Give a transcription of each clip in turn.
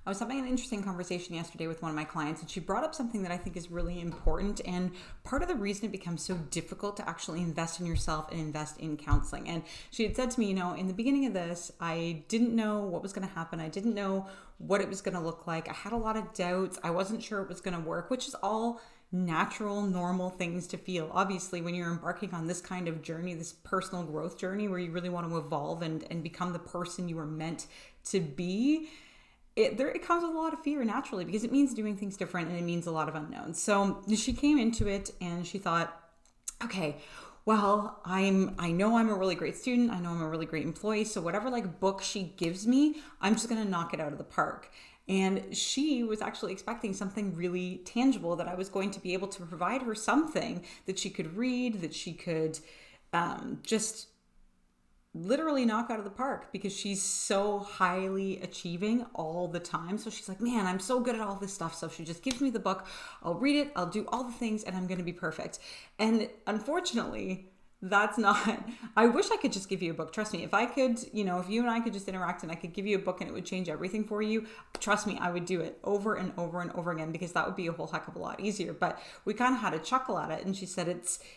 I was having an interesting conversation yesterday with one of my clients, and she brought up something that I think is really important. And part of the reason it becomes so difficult to actually invest in yourself and invest in counseling. And she had said to me, in the beginning of this, I didn't know what was going to happen. I didn't know what it was going to look like. I had a lot of doubts. I wasn't sure it was going to work, which is all natural, normal things to feel. Obviously, when you're embarking on this kind of journey, this personal growth journey where you really want to evolve and become the person you were meant to be, it comes with a lot of fear naturally, because it means doing things different and it means a lot of unknowns. So she came into it and she thought, okay, well, I know I'm a really great student. I know I'm a really great employee. So whatever book she gives me, I'm just going to knock it out of the park. And she was actually expecting something really tangible, that I was going to be able to provide her something that she could read, that she could just literally knock out of the park, because she's so highly achieving all the time. So she's like, man, I'm so good at all this stuff. So she just gives me the book. I'll read it. I'll do all the things and I'm going to be perfect. And unfortunately, that's not, I wish I could just give you a book. Trust me, if I could, if you and I could just interact and I could give you a book and it would change everything for you, trust me, I would do it over and over and over again, because that would be a whole heck of a lot easier. But we kind of had a chuckle at it. And she said,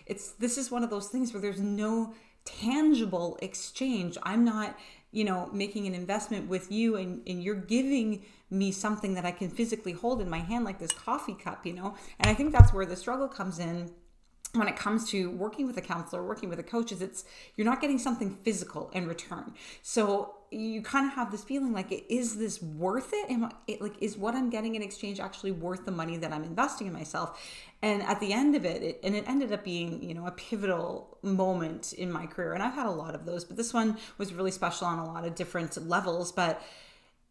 this is one of those things where there's no tangible exchange. I'm not, making an investment with you and you're giving me something that I can physically hold in my hand, like this coffee cup, And I think that's where the struggle comes in when it comes to working with a counselor, working with a coach, is you're not getting something physical in return. So you kind of have this feeling like, is this worth it? Is what I'm getting in exchange actually worth the money that I'm investing in myself? And at the end of it ended up being, a pivotal moment in my career. And I've had a lot of those, but this one was really special on a lot of different levels. But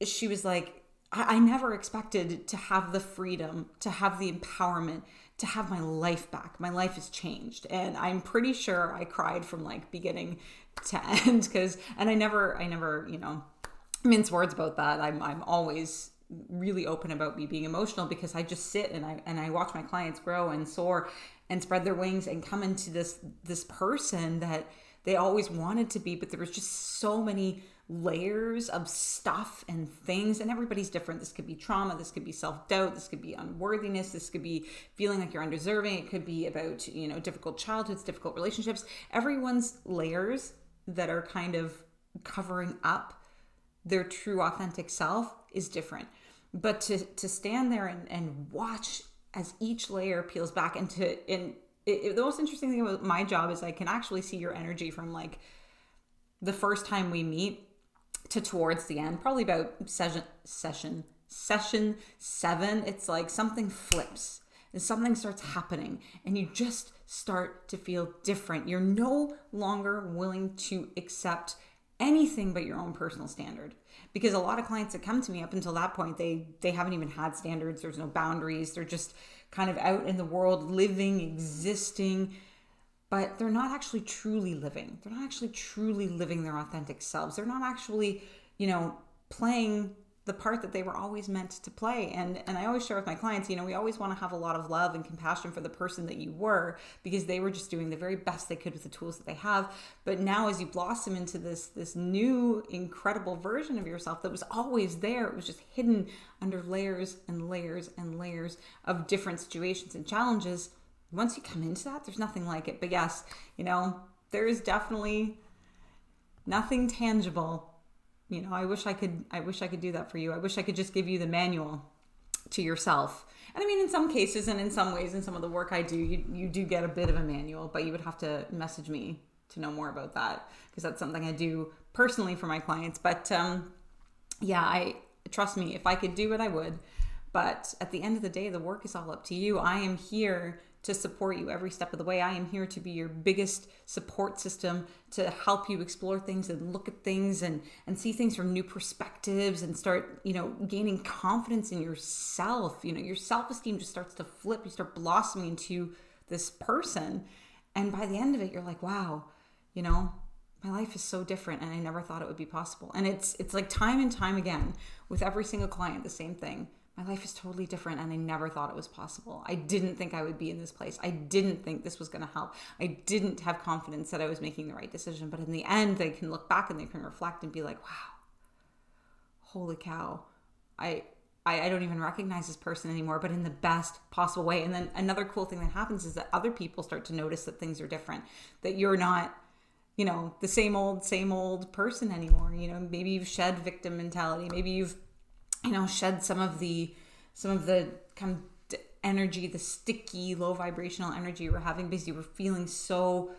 she was like, I never expected to have the freedom, to have the empowerment, to have my life back. My life has changed. And I'm pretty sure I cried from beginning to end, and I never, mince words about that. I'm always really open about me being emotional, because I just sit and I watch my clients grow and soar and spread their wings and come into this person that they always wanted to be. But there was just so many layers of stuff and things, and everybody's different. This could be trauma, this could be self-doubt, this could be unworthiness, this could be feeling like you're undeserving, it could be about difficult childhoods, difficult relationships. Everyone's layers that are kind of covering up their true authentic self is different. But to stand there and watch as each layer peels back, the most interesting thing about my job is I can actually see your energy from the first time we meet to towards the end, probably about session 7. It's like something flips and something starts happening and you just start to feel different. You're no longer willing to accept anything but your own personal standard, because a lot of clients that come to me up until that point, they haven't even had standards. There's no boundaries. They're just kind of out in the world, living, existing, but they're not actually truly living. They're not actually truly living their authentic selves. They're not actually, playing the part that they were always meant to play. And I always share with my clients, we always want to have a lot of love and compassion for the person that you were, because they were just doing the very best they could with the tools that they have. But now as you blossom into this new incredible version of yourself that was always there, it was just hidden under layers and layers and layers of different situations and challenges. Once you come into that, there's nothing like it. But yes, there is definitely nothing tangible. I wish I could do that for you. I wish I could just give you the manual to yourself. And I mean, in some cases and in some ways, in some of the work I do, you do get a bit of a manual, but you would have to message me to know more about that, because that's something I do personally for my clients. But I trust me, if I could do it, I would. But at the end of the day, the work is all up to you. I am here to support you every step of the way. I am here to be your biggest support system, to help you explore things and look at things and see things from new perspectives and start, gaining confidence in yourself. Your self-esteem just starts to flip. You start blossoming into this person. And by the end of it, you're like, wow, my life is so different and I never thought it would be possible. And it's like time and time again with every single client, the same thing. My life is totally different and I never thought it was possible. I didn't think I would be in this place. I didn't think this was going to help. I didn't have confidence that I was making the right decision. But in the end, they can look back and they can reflect and be like, wow, holy cow. I don't even recognize this person anymore, but in the best possible way. And then another cool thing that happens is that other people start to notice that things are different, that you're not, the same old person anymore. Maybe you've shed victim mentality. Maybe you've, shed some of the kind of energy, the sticky, low vibrational energy you were having because you were feeling so,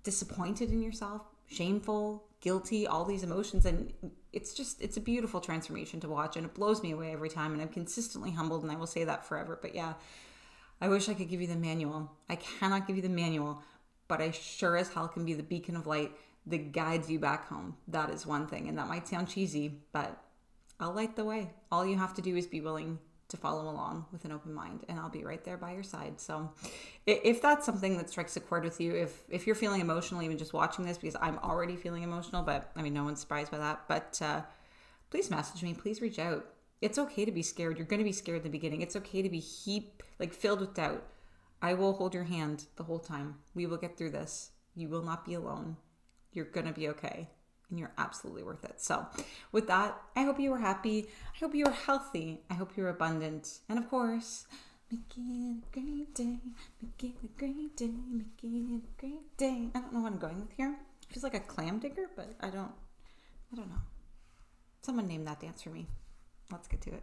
disappointed in yourself, shameful, guilty, all these emotions. And it's a beautiful transformation to watch, and it blows me away every time. And I'm consistently humbled, and I will say that forever. But yeah, I wish I could give you the manual. I cannot give you the manual, but I sure as hell can be the beacon of light that guides you back home. That is one thing. And that might sound cheesy, but I'll light the way. All you have to do is be willing to follow along with an open mind, and I'll be right there by your side. So if that's something that strikes a chord with you, if you're feeling emotional even just watching this, because I'm already feeling emotional, but I mean, no one's surprised by that, but please message me, please reach out. It's okay to be scared. You're going to be scared in the beginning. It's okay to be filled with doubt. I will hold your hand the whole time. We will get through this. You will not be alone. You're going to be okay. And you're absolutely worth it. So with that, I hope you are happy. I hope you are healthy. I hope you're abundant. And of course, make it a great day. Make it a great day. Make it a great day. I don't know what I'm going with here. It feels like a clam digger, but I don't know. Someone name that dance for me. Let's get to it.